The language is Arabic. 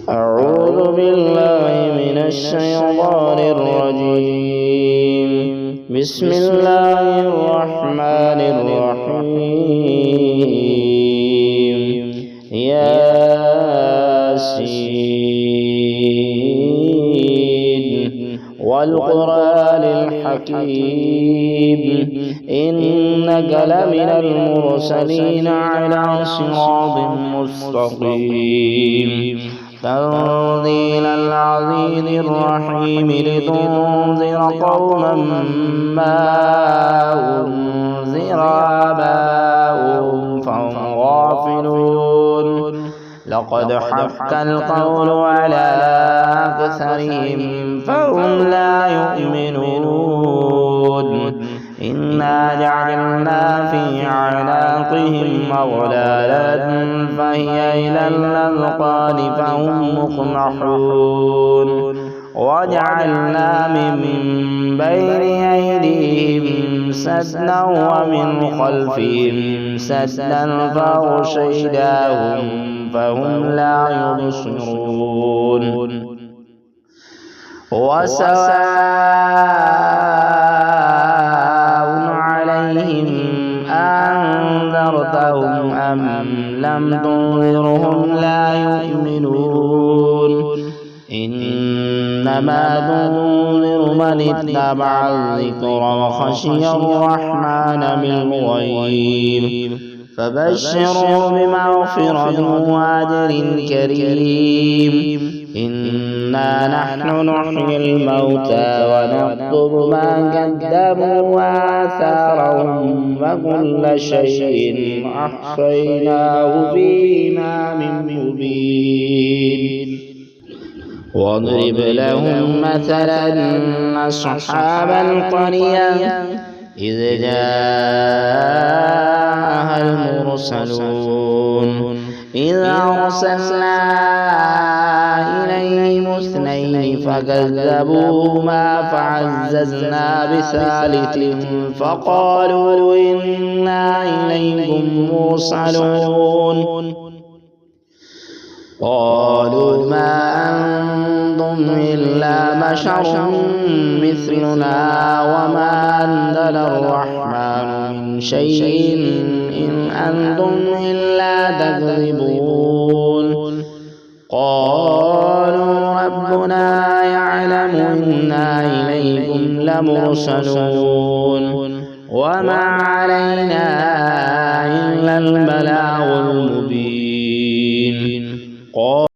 أعوذ بالله من الشيطان الرجيم. بسم الله الرحمن الرحيم. ياسين والقرآن الحكيم إنك لمن المرسلين على صراط مستقيم. تنزيل العزيز الرحيم لتنذر قوما ما أنذر آباؤهم فهم غافلون. لقد حق القول على أكثرهم فهم لا يؤمنون. إنا جعلنا في أعناقهم أغلالا فهي إلى الأذقان فهم مقمحون. وجعلنا من بين أيديهم سدا ومن خلفهم سدا فأغشيناهم فهم لا يبصرون. وسواء عليهم أنذرتهم أم لم تنذرهم لا يؤمنون. إنما تنذر من اتبع الذكر وخشي الرحمن بالغيب فبشروا بمغفرة وأجر كريم. إنا نحن نحيي الموتى ونكتب ما قدموا وآثارهم وكل شيء أحصيناه في إمام مبين. واضرب لهم مثلا أصحاب القرية إذ جاءها المرسلون إذ أرسلنا إليهم اثنين فكذبوهما فعززنا بثالث فقالوا إنا إليكم مرسلون. قالوا ما أنتم إلا بشر مثلنا وما أنزل الرحمن من شيء إن أنتم إلا تكذبون. قالوا ربنا يعلم إنا إليكم لمرسلون